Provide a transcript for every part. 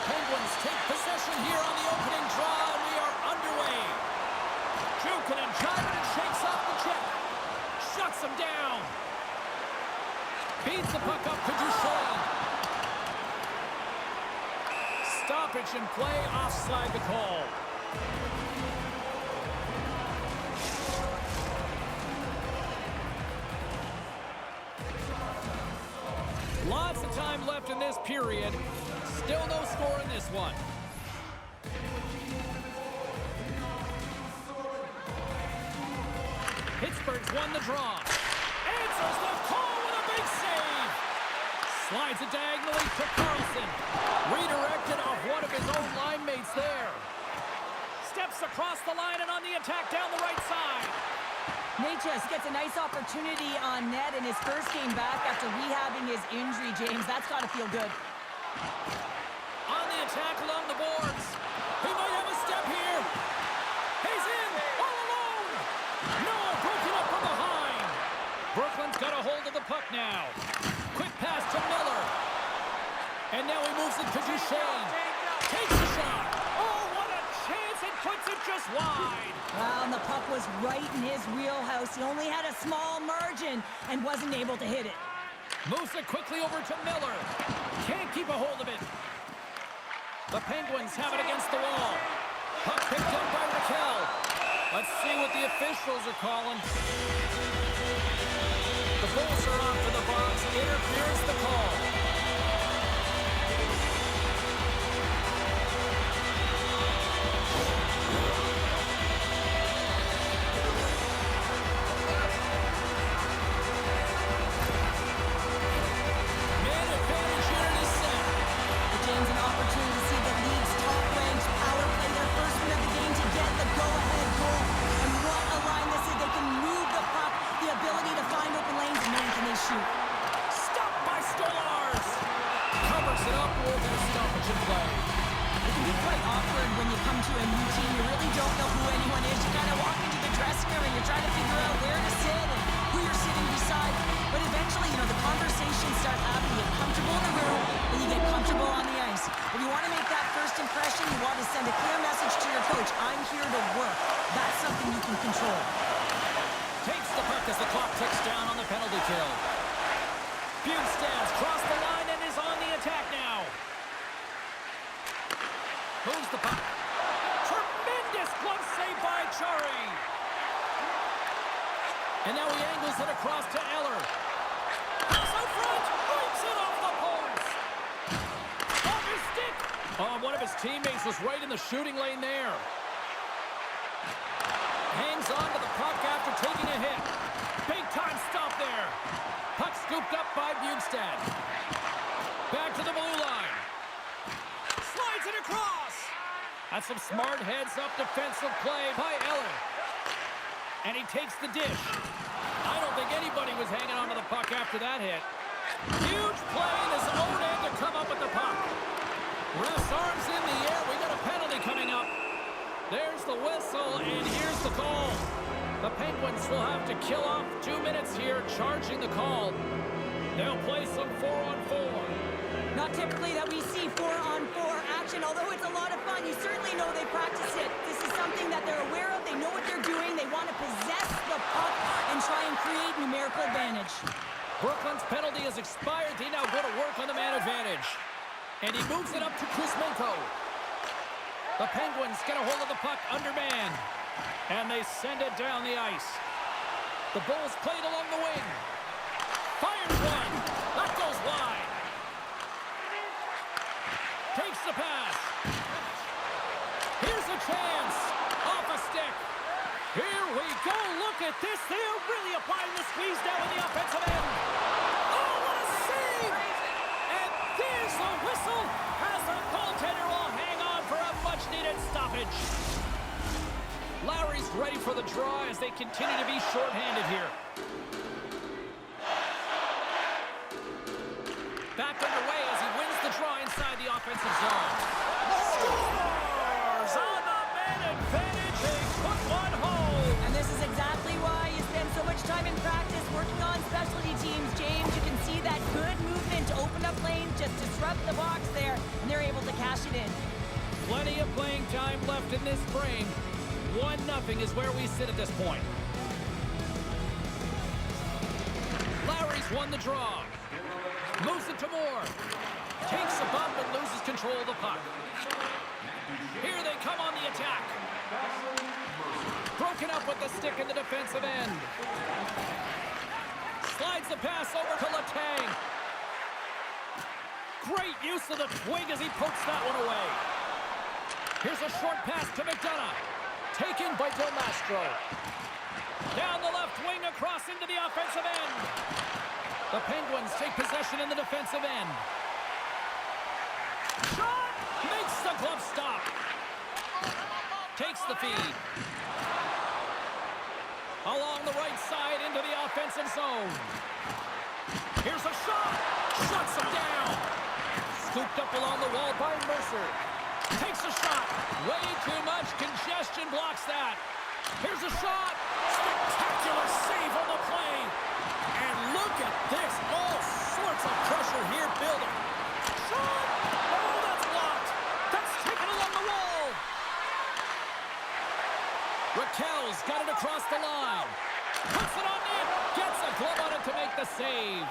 Penguins take possession here on the opening draw, and we are underway. Jukinen driving and shakes off the check. Shuts him down. Beats the puck up to Duchesne. Stoppage in play, offside the call. Lots of time left in this period. Still no score in this one. Pittsburgh's won the draw. Answers the call with a big save. Slides it diagonally to Carlson. Redirected off one of his own line mates there. Steps across the line and on the attack down the right side. Necas gets a nice opportunity on net in his first game back after rehabbing his injury, James. That's got to feel good. On the attack along the boards. He might have a step here. He's in, all alone. Noah broken up from behind. Brooklyn's got a hold of the puck now. Quick pass to Miller. And now he moves it to Duchesne. Takes a shot. Oh, what a chance. It puts it just wide. Well, and the puck was right in his wheelhouse. He only had a small margin and wasn't able to hit it. Moves it quickly over to Miller. Can't keep a hold of it. The Penguins have it against the wall. Puck picked up by Raquel. Let's see what the officials are calling. The Bulls are off to the box. Interference the call. Man advantage unit is set. But James, an opportunity to see the league's top-ranked power play their first win of the game to get the go-ahead goal. And what a line this is. They can move the puck, the ability to find open lanes, and man, can they shoot. Stopped by Stolarz. Covers it up. We'll get a stoppage in play. It can be quite awkward when you come to a new team. You really don't know who anyone is. You kind of walk into the dressing room and you're trying to figure out where to sit and who you're sitting beside. But eventually, the conversations start happening. You get comfortable in the room, and you get comfortable on the ice. If you want to make that first impression, you want to send a clear message to your coach. I'm here to work. That's something you can control. Takes the puck as the clock ticks down on the penalty kill. Bjugstad's crossed the line and is on the attack now. Moves the puck. Tremendous glove save by Chari. And now he angles it across to Eller. Pass out front. Breaks it off the post. Off his stick. Oh, one of his teammates was right in the shooting lane there. Hangs on to the puck after taking a hit. Big time stop there. Puck scooped up by Bjugstad. Back to the blue line. Slides it across. That's some smart heads-up defensive play by Eller. And he takes the dish. I don't think anybody was hanging on to the puck after that hit. Huge play in his own end to come up with the puck. Ref's arms in the air. We got a penalty coming up. There's the whistle, and here's the call. The Penguins will have to kill off 2 minutes here, charging the call. They'll play some 4-on-4. Not typically that we see 4-on-4 action, although it's a lot of fun. You certainly know they practice it. This is something that they're aware of. They know what they're doing. They want to possess the puck and try and create numerical advantage. Brooklyn's penalty has expired. They now go to work on the man advantage. And he moves it up to Kuzmenko. The Penguins get a hold of the puck under man. And they send it down the ice. The Bulls play it along the wing. Fires one. That goes wide. Takes the pass. Here's a chance. Off a stick. Here we go. Look at this. They're really applying the squeeze down in the offensive end. Oh, what a save! And there's the whistle as the goaltender will hang on for a much-needed stoppage. Lowry's ready for the draw as they continue to be shorthanded here. Back underway as he wins the draw inside the offensive zone. Scores on the man advantage. They put one home. And this is exactly why you spend so much time in practice working on specialty teams, James. You can see that good movement to open up lanes, just disrupt front of the box there, and they're able to cash it in. Plenty of playing time left in this frame. 1-0 is where we sit at this point. Lowry's won the draw. Moves it to Moore. Takes a bump and loses control of the puck. Here they come on the attack. Broken up with the stick in the defensive end. Slides the pass over to Letang. Great use of the twig as he pokes that one away. Here's a short pass to McDonough. Taken by Del Mastro. Down the left wing across into the offensive end. The Penguins take possession in the defensive end. Shot! Makes the glove stop. Takes the feed. Along the right side into the offensive zone. Here's a shot. Shuts him down. Scooped up along the wall by Mercer. Takes a shot. Way too much congestion blocks that. Here's a shot. Spectacular save on the play. And look at this. All sorts of pressure here building. Shot. Oh, that's blocked. That's taken along the wall. Raquel's got it across the line. Puts it on net. Gets a glove on it to make the save.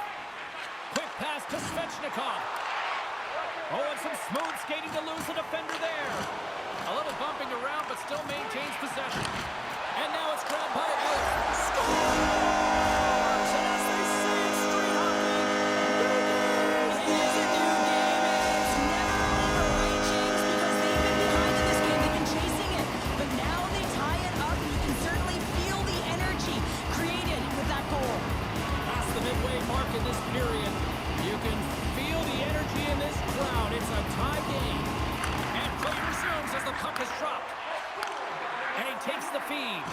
Quick pass to Svechnikov. Oh, and some smooth skating to lose the defender there. A little bumping around, but still maintains possession. And now it's grabbed by Eller. Scores! And as they say in street hockey, It is a new game, and it's never over, right, James? Because they've been behind in this game. They've been chasing it. But now they tie it up, and you can certainly feel the energy created with that goal. past the midway mark in this period. You can feel the energy in this crowd. It's a tie game. And play resumes as the puck is dropped. And he takes the feed.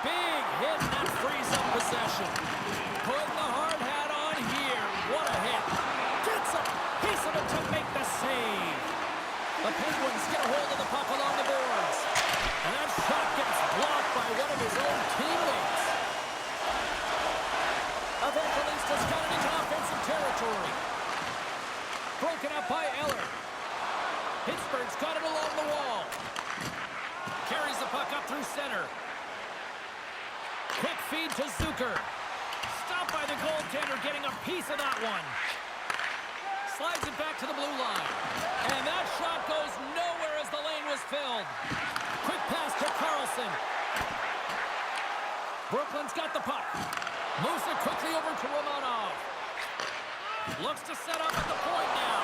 Big hit, and that frees up possession. Putting the hard hat on here. What a hit. Gets a piece of it to make the save. The Penguins get a hold of the puck along the boards. And that shot gets blocked by one of his own teammates. Evangelista got it into offensive territory. Broken up by Eller. Pittsburgh's got it along the wall. Carries the puck up through center. Quick feed to Zucker. Stopped by the goaltender, getting a piece of that one. Slides it back to the blue line. And that shot goes nowhere as the lane was filled. Quick pass to Carlson. Brooklyn's got the puck. Moves it quickly over to Romanov. Looks to set up at the point now.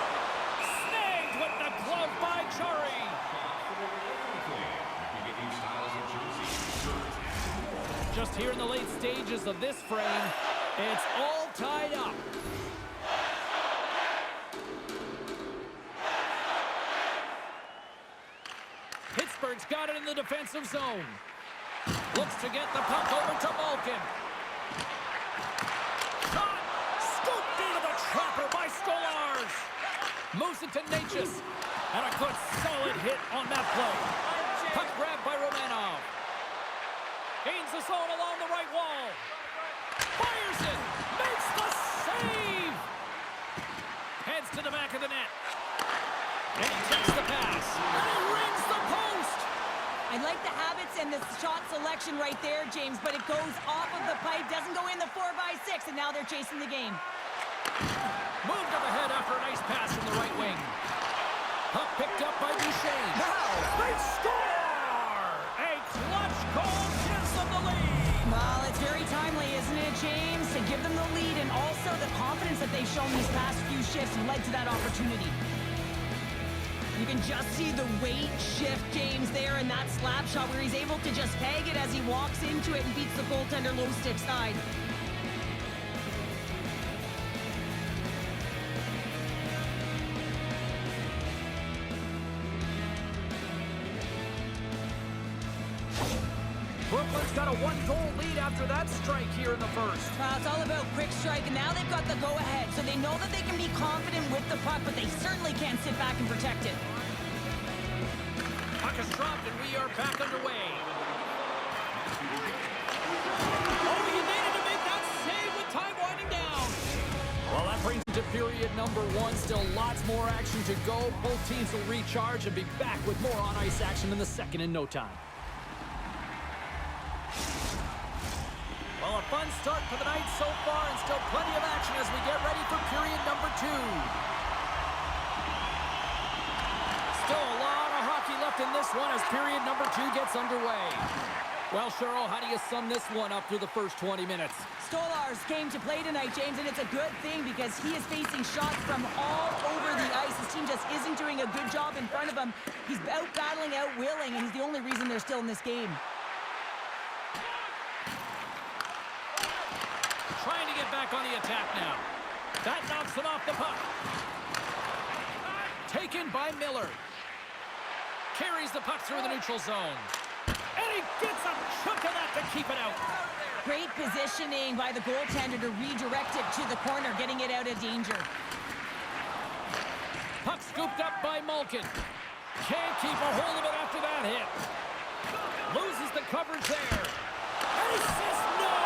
Snagged with the glove by Chari. Just here in the late stages of this frame, it's all tied up. Pittsburgh's got it in the defensive zone. Looks to get the puck over to Malkin. Shot! Scooped into the trapper by Stolarz. Moves it to Natchez. And a good solid hit on that play. Puck grabbed by Romanov. Gains the zone along the right wall. Fires it. Makes the save. Heads to the back of the net. And he takes the pass. And he rings the post. I like the habits and the shot selection right there, James, but it goes off of the pipe, doesn't go in the 4x6, and now they're chasing the game. Moved up ahead after a nice pass from the right wing. Puck picked up by Duchesne. Now they score! A clutch goal gives them the lead. Well, it's very timely, isn't it, James, to give them the lead, and also the confidence that they've shown these past few shifts led to that opportunity. You can just see the weight shift, James, there in that slap shot where he's able to just peg it as he walks into it and beats the goaltender low stick side. Brooklyn's got a one-goal lead after that strike here in the first. Well, it's all about quick strike, and now they've got the go-ahead, so they know that they can be confident with the puck, but they certainly can't sit back and protect it. Puck is dropped, and we are back underway. Oh, you needed to make that save with time winding down. Well, that brings into period number one. Still lots more action to go. Both teams will recharge and be back with more on-ice action in the second in no time. Well, a fun start for the night so far, and still plenty of action as we get ready for period number two. Still a lot of hockey left in this one as period number two gets underway. Well, Cheryl, how do you sum this one up through the first 20 minutes? Stolarz came to play tonight, James, and it's a good thing because he is facing shots from all over the ice. His team just isn't doing a good job in front of him. He's out-battling, out-willing, and he's the only reason they're still in this game. Trying to get back on the attack now. That knocks him off the puck. Taken by Miller. Carries the puck through the neutral zone. And he gets a chunk of that to keep it out. Great positioning by the goaltender to redirect it to the corner, getting it out of danger. Puck scooped up by Malkin. Can't keep a hold of it after that hit. Loses the coverage there. And he says no!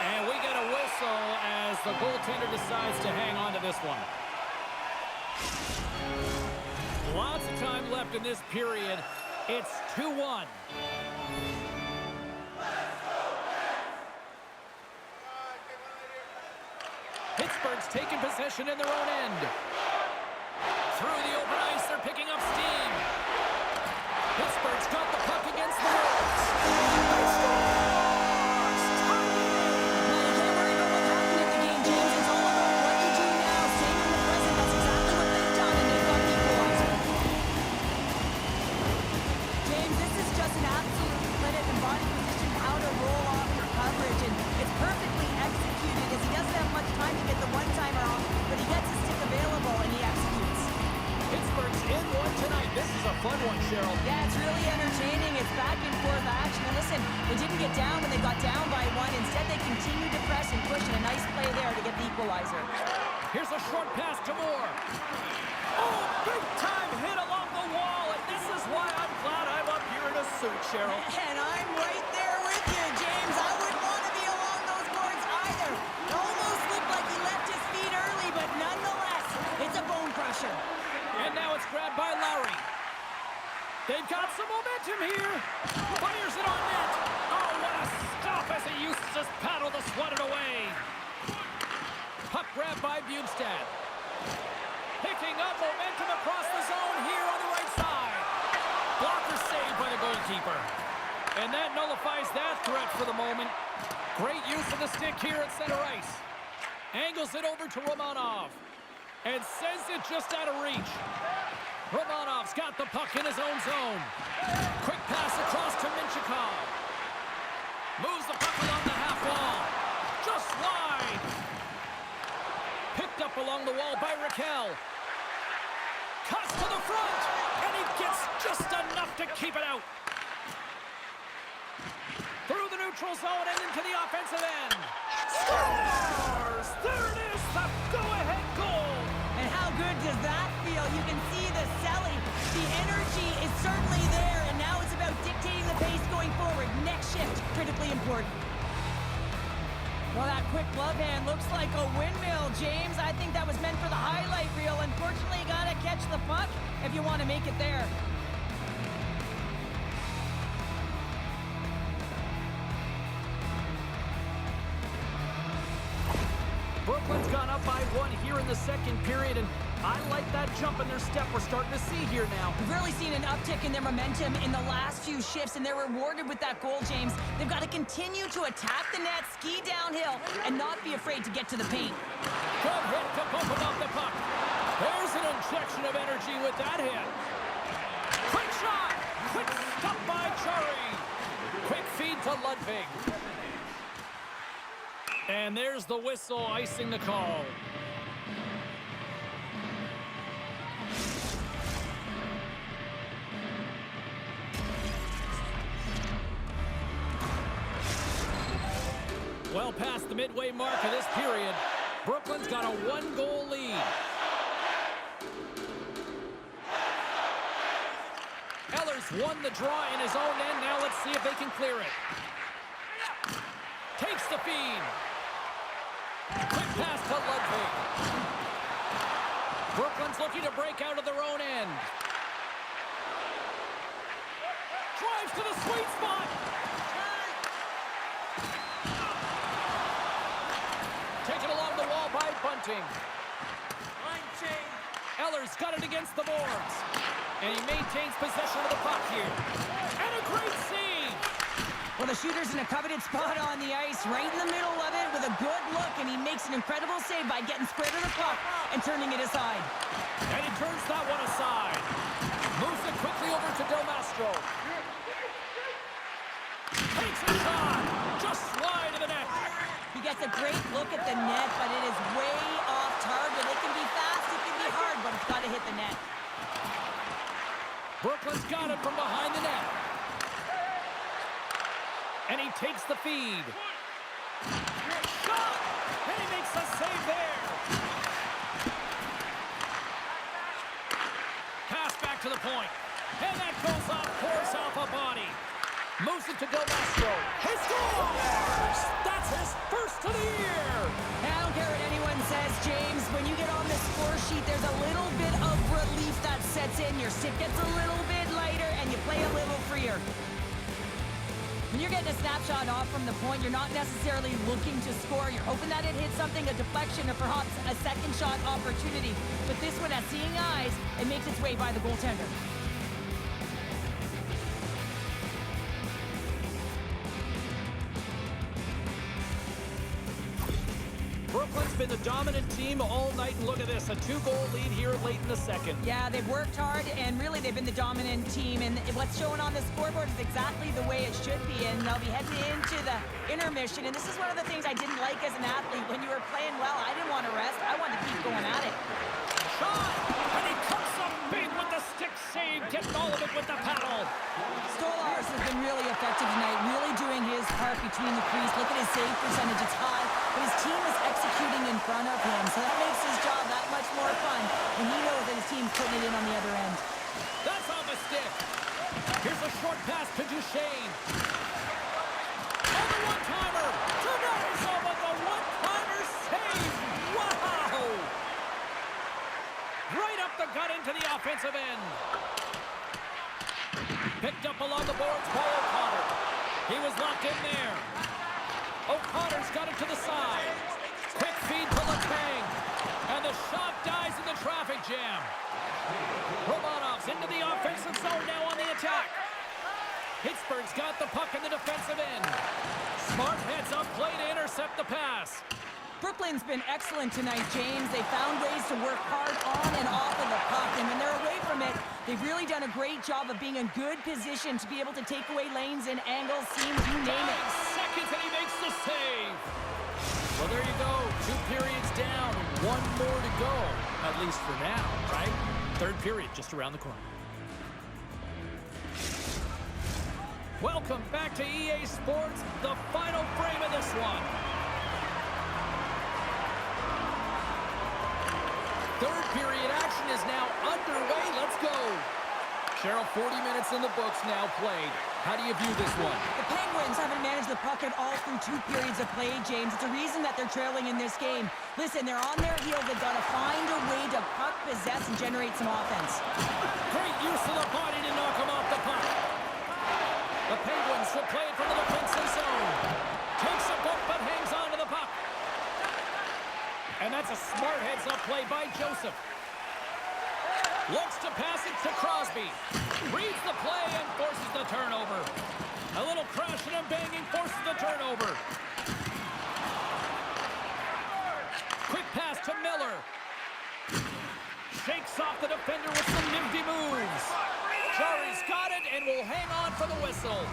And we get a whistle as the goaltender decides to hang on to this one. Lots of time left in this period. It's 2-1. Pittsburgh's taking possession in their own end. Through the open ice, they're picking up steam. Pittsburgh's got the puck against the ropes. They score! Time to get the one-timer off, but he gets his stick available and he executes. Pittsburgh's in one tonight. This is a fun one, Cheryl. Yeah, it's really entertaining. It's back and forth action. And listen, they didn't get down when they got down by one. Instead, they continued to press and push, and a nice play there to get the equalizer. Here's a short pass to Moore. Oh, big-time hit along the wall, and this is why I'm glad I'm up here in a suit, Cheryl. And I'm right there with you, James. I wouldn't want to be along those boards either. It almost looked like he left his feet early, but nonetheless, it's a bone crusher. And now it's grabbed by Lowry. They've got some momentum here. Fires it on net. Oh, what a stop as he used to just paddle the swat it away. Puck grabbed by Bjugstad. Picking up momentum across the zone here on the right side. Blocker saved by the goalkeeper. And that nullifies that threat for the moment. Great use of the stick here at center ice. Angles it over to Romanov. And sends it just out of reach. Romanov's got the puck in his own zone. Quick pass across to Minchikov. Moves the puck along the half wall. Just wide. Picked up along the wall by Raquel. Cuts to the front. And he gets just enough to keep it out. Through the neutral zone and into the offensive end. Scores! There it is, the go-ahead goal! And how good does that feel? You can see the selling. The energy is certainly there, and now it's about dictating the pace going forward. Next shift, critically important. Well, that quick glove hand looks like a windmill, James. I think that was meant for the highlight reel. Unfortunately, you gotta catch the puck if you want to make it there. Brooklyn's gone up by one here in the second period, and I like that jump in their step we're starting to see here now. We've really seen an uptick in their momentum in the last few shifts, and they're rewarded with that goal, James. They've got to continue to attack the net, ski downhill, and not be afraid to get to the paint. Good hit to bump him off the puck. There's an injection of energy with that hit. Quick shot! Quick stop by Chari. Quick feed to Ludwig. And there's the whistle icing the call. Well past the midway mark of this period, Brooklyn's got a one-goal lead. Eller's won the draw in his own end. Now let's see if they can clear it. Takes the feed. Quick pass to Ludwig. Brooklyn's looking to break out of their own end. Drives to the sweet spot. Taken along the wall by Bunting. Eller's got it against the boards. And he maintains possession of the puck here. And a great save. Well, the shooter's in a coveted spot on the ice, right in the middle of it with a good look, and he makes an incredible save by getting square to the puck and turning it aside. And he turns that one aside. Moves it quickly over to Del Mastro. Takes a shot. Just wide of the net. He gets a great look at the net, but it is way off target. It can be fast, it can be hard, but it's got to hit the net. Brooklyn's got it from behind the net. And he takes the feed. Shot! And he makes a save there. Pass back to the point. And that goes off, pours off a body. Moves it to Del Mastro. He scores! That's his first of the year! I don't care what anyone says, James. When you get on the score sheet, there's a little bit of relief that sets in. Your stick gets a little bit lighter, and you play a little freer. When you're getting a snapshot off from the point, you're not necessarily looking to score. You're hoping that it hits something, a deflection, or perhaps a second shot opportunity. But this one, as seeing eyes, it makes its way by the goaltender. Brooklyn's been the dominant team all night, and look at this, a 2-goal lead here late in the second. Yeah, they've worked hard, and really they've been the dominant team, and what's showing on the scoreboard is exactly the way it should be, and they'll be heading into the intermission, and this is one of the things I didn't like as an athlete. When you were playing well, I didn't want to rest. I wanted to keep going at it. Shot! And he comes up big with the stick save, getting all of it with the paddle. Stolarz has been really effective tonight, really doing his part between the crease. Look at his save percentage, it's high, but his team is executing in front of him, so that makes his job that much more fun, and he knows that his team's putting it in on the other end. That's off a stick. Here's a short pass to Duchesne. And the one-timer. Tonight with the one-timer save. Wow! Right up the gut into the offensive end. Picked up along the boards by O'Connor. He was locked in there. O'Connor's got it to the side. Quick feed to Letang. And the shot dies in the traffic jam. Romanov's into the offensive zone now on the attack. Pittsburgh's got the puck in the defensive end. Smart heads up play to intercept the pass. Brooklyn's been excellent tonight, James. They found ways to work hard on and off of the puck, and when they're away from it, they've really done a great job of being in good position to be able to take away lanes and angles, seams, you name it. 5 seconds and he makes the save. Well, there you go. 2 periods down, 1 more to go. At least for now, right? 3rd period just around the corner. Welcome back to EA Sports, the final frame of this one. 3rd period action is now underway. Let's go. Cheryl, 40 minutes in the books now played. How do you view this one? The Penguins haven't managed the puck at all through 2 periods of play, James. It's a reason that they're trailing in this game. Listen, they're on their heels. They've got to find a way to puck possess and generate some offense. Great use of the body to knock him off the puck. The Penguins will play it from the defensive zone. Takes a bump but hangs on to the puck. And that's a smart heads-up play by Joseph. Looks to pass it to Crosby. Reads the play and forces the turnover. A little crashing and banging forces the turnover. Quick pass to Miller. Shakes off the defender with some nifty moves. Jarry's got it and will hang on for the whistle.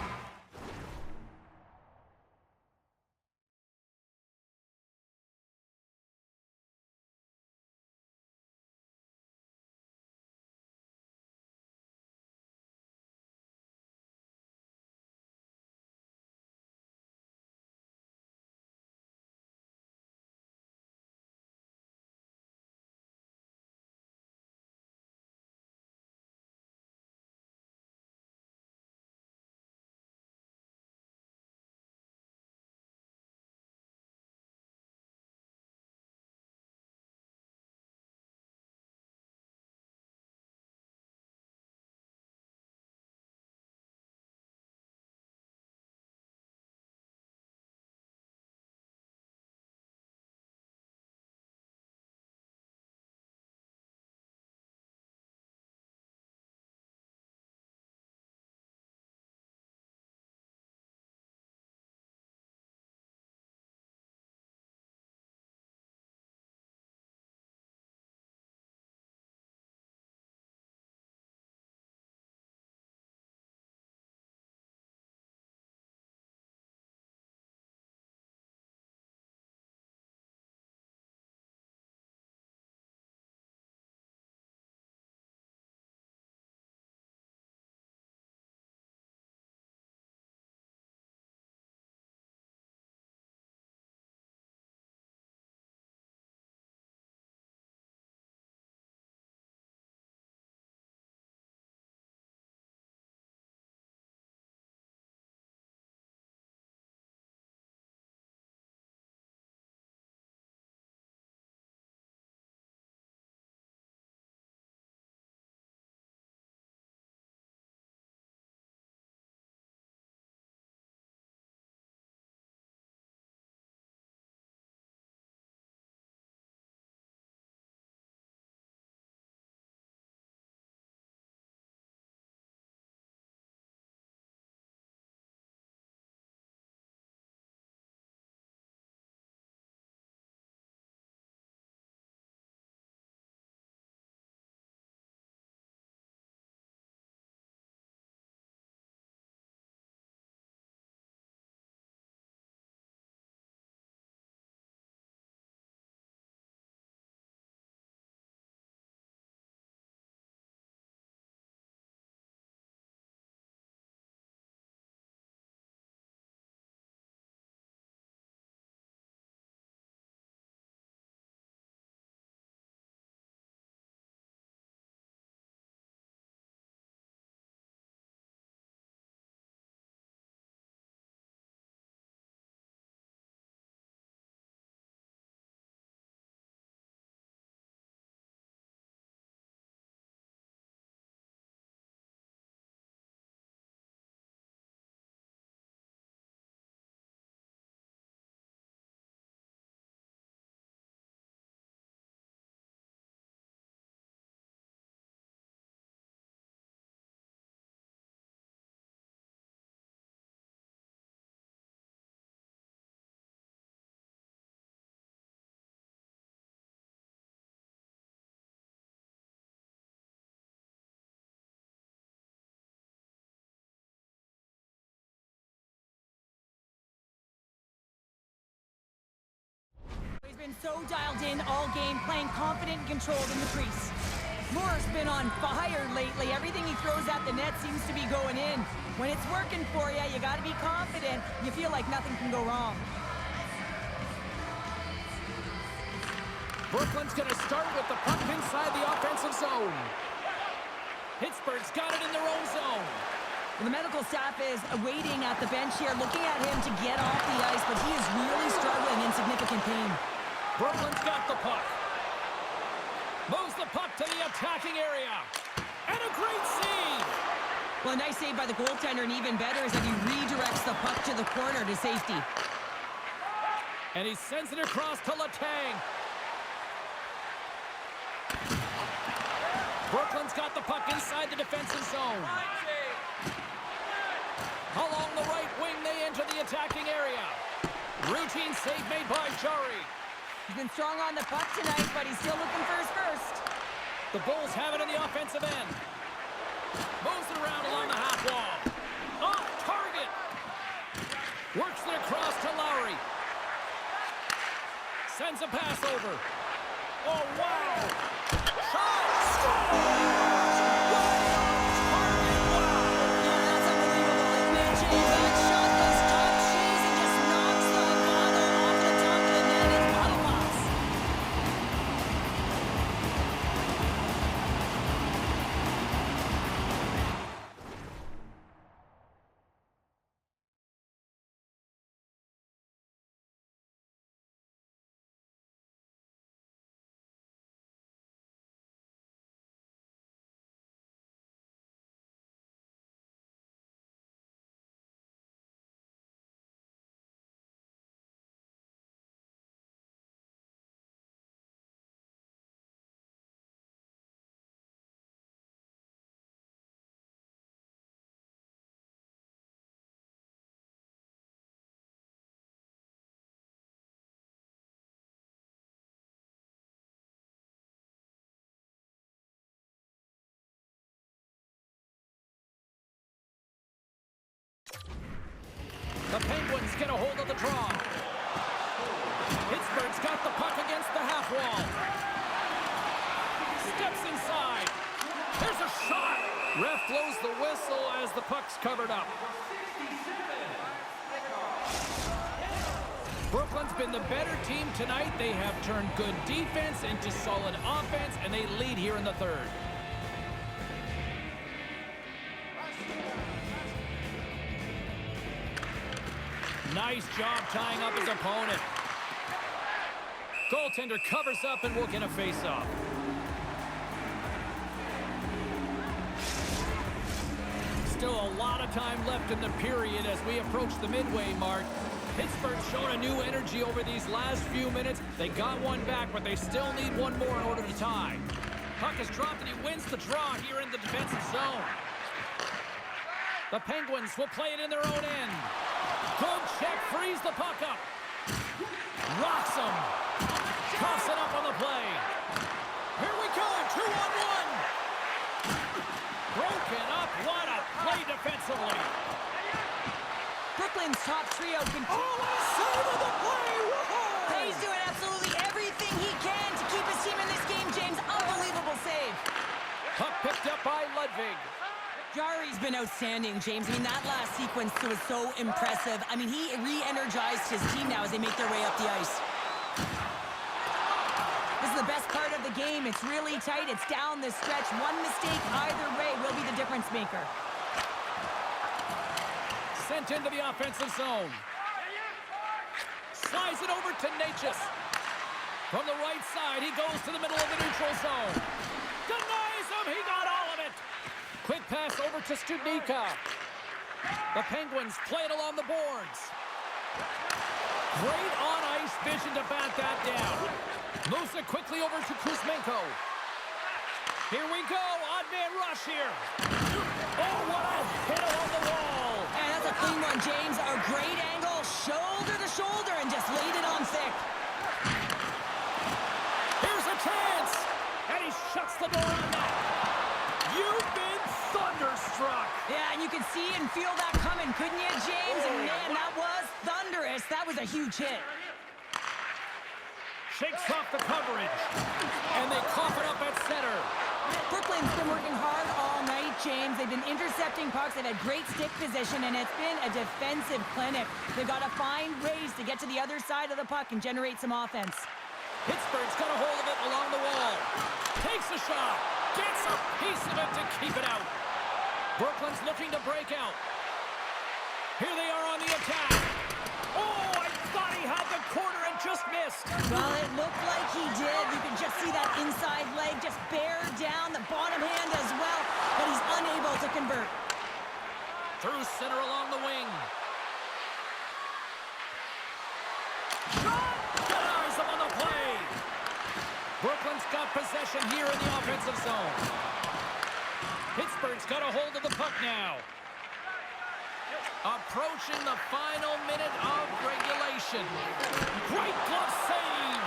been so dialed in all game, playing confident and controlled in the crease. Moore's been on fire lately. Everything he throws at the net seems to be going in. When it's working for you, you gotta be confident. You feel like nothing can go wrong. Brooklyn's gonna start with the puck inside the offensive zone. Pittsburgh's got it in their own zone. The medical staff is waiting at the bench here, looking at him to get off the ice, but he is really struggling in significant pain. Brooklyn's got the puck. Moves the puck to the attacking area. And a great save! Well, a nice save by the goaltender, and even better is that he redirects the puck to the corner to safety. And he sends it across to Letang. Brooklyn's got the puck inside the defensive zone. Along the right wing, they enter the attacking area. Routine save made by Jari. He's been strong on the puck tonight, but he's still looking for his first. The Bulls have it in the offensive end. Moves it around along the half wall. Off target. Works it across to Lowry. Sends a pass over. Oh, wow. Shot. Score! The Penguins get a hold of the draw. Pittsburgh's got the puck against the half wall. Steps inside. There's a shot. Ref blows the whistle as the puck's covered up. Brooklyn's been the better team tonight. They have turned good defense into solid offense, and they lead here in the third. Nice job tying up his opponent. Goaltender covers up and will get a face-off. Still a lot of time left in the period as we approach the midway mark. Pittsburgh's shown a new energy over these last few minutes. They got one back, but they still need one more in order to tie. Puck is dropped and he wins the draw here in the defensive zone. The Penguins will play it in their own end. Good check, frees the puck up. Rocks him. Coughs it up on the play. Here we go, 2-on-1. Broken up, what a play defensively. Brooklyn's top trio can... Oh, what a save of the play! Whoa! He's doing absolutely everything he can to keep his team in this game, James. Unbelievable save. Puck picked up by Ludwig. Jari's been outstanding, James. I mean, that last sequence was so impressive. I mean, he re-energized his team now as they make their way up the ice. This is the best part of the game. It's really tight. It's down the stretch. One mistake either way will be the difference maker. Sent into the offensive zone. Slides it over to Necas. From the right side, he goes to the middle of the neutral zone. Denies him. He got all of it. Quick pass over to Studnicka. The Penguins play it along the boards. Great on-ice vision to bat that down. Moves it quickly over to Kuzmenko. Here we go. Odd-man rush here. Oh, what a hit along the wall. And that's a clean one, James. A great angle, shoulder to shoulder, and just laid it on thick. Here's a chance. And he shuts the door on that. You've been thunderstruck. Yeah, and you could see and feel that coming, couldn't you, James? And man, that was thunderous. That was a huge hit. Shakes off the coverage. And they cough it up at center. Brooklyn's been working hard all night, James. They've been intercepting pucks. They've had great stick position, and it's been a defensive clinic. They've got to find ways to get to the other side of the puck and generate some offense. Pittsburgh's got a hold of it along the wall. Takes a shot. Gets a piece of it to keep it out. Brooklyn's looking to break out. Here they are on the attack. Oh, I thought he had the corner and just missed. Well, it looked like he did. You can just see that inside leg just bear down, the bottom hand as well, but he's unable to convert. Through center along the wing. Shot! Denies him on the play. Brooklyn's got possession here in the offensive zone. Pittsburgh's got a hold of the puck now. Approaching the final minute of regulation. Great glove save.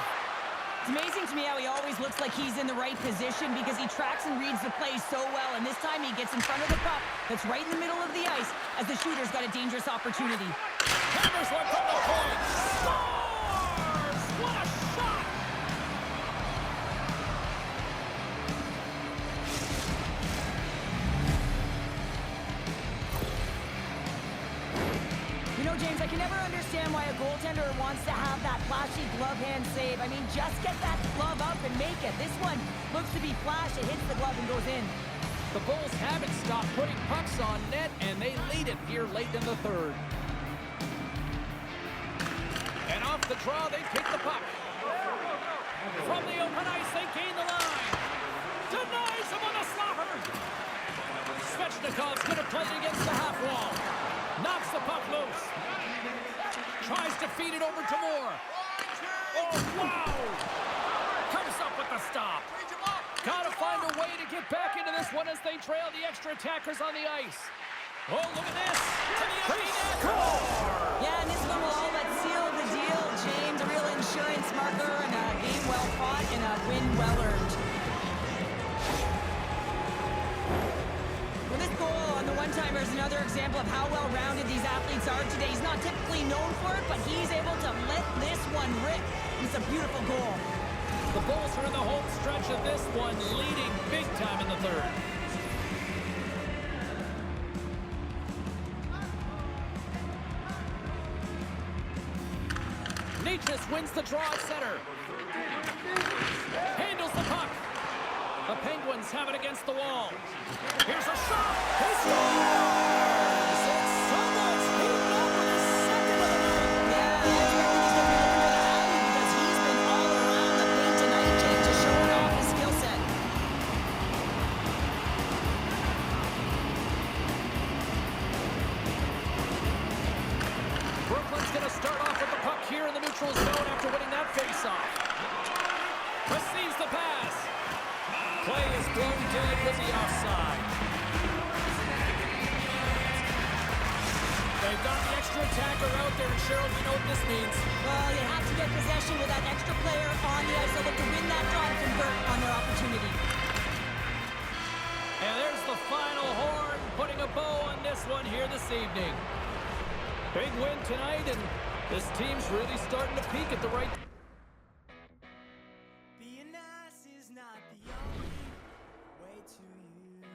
It's amazing to me how he always looks like he's in the right position because he tracks and reads the play so well, and this time he gets in front of the puck that's right in the middle of the ice as the shooter's got a dangerous opportunity. Hammers one from the point. Scores! What a shot! You know, James, I can never understand why a goaltender wants to have that flashy glove hand save. I mean, just get that glove up and make it. This one looks to be flash. It hits the glove and goes in. The Bulls haven't stopped putting pucks on net, and they lead it here late in the third. And off the draw, they pick the puck. From the open ice, they gain the line. Denies him on the slapper. Svechnikov's going to play it against the half wall. Knocks the puck loose. Tries to feed it over to Moore. Oh, wow! Comes up with the stop. Gotta find a way to get back into this one as they trail the extra attackers on the ice. Oh, look at this. To the empty net. Score! Yeah, and this one will all but seal the deal, James. A real insurance marker and a game well fought and a win well earned. Well, this goal on the one-timer is another example of how well-rounded these athletes are today. He's not typically known for it, but he's able to let this one rip. It's a beautiful goal. The Bulls are in the home stretch of this one, leading big time in the third. Necas wins the draw at center. Handles the puck. The Penguins have it against the wall. Here's a shot. He scores! And someone's heating up with his second of the night. Yeah, I think he's going to be looking for the alley because he's been all around the paint tonight, James, just showing off his skill set. Brooklyn's going to start off with the puck here in the neutral zone after winning that faceoff. Receives the pass. Play is blown dead with the offside. They've got the extra attacker out there, and Cheryl, you know what this means. Well, you have to get possession with that extra player on the ice. They'll look to win that draw and convert on their opportunity. And there's the final horn, putting a bow on this one here this evening. Big win tonight, and this team's really starting to peak at the right time. Being nice is not the only way to you,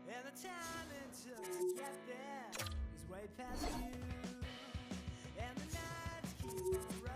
and the talent to get there is way past you, and the nights keep on running.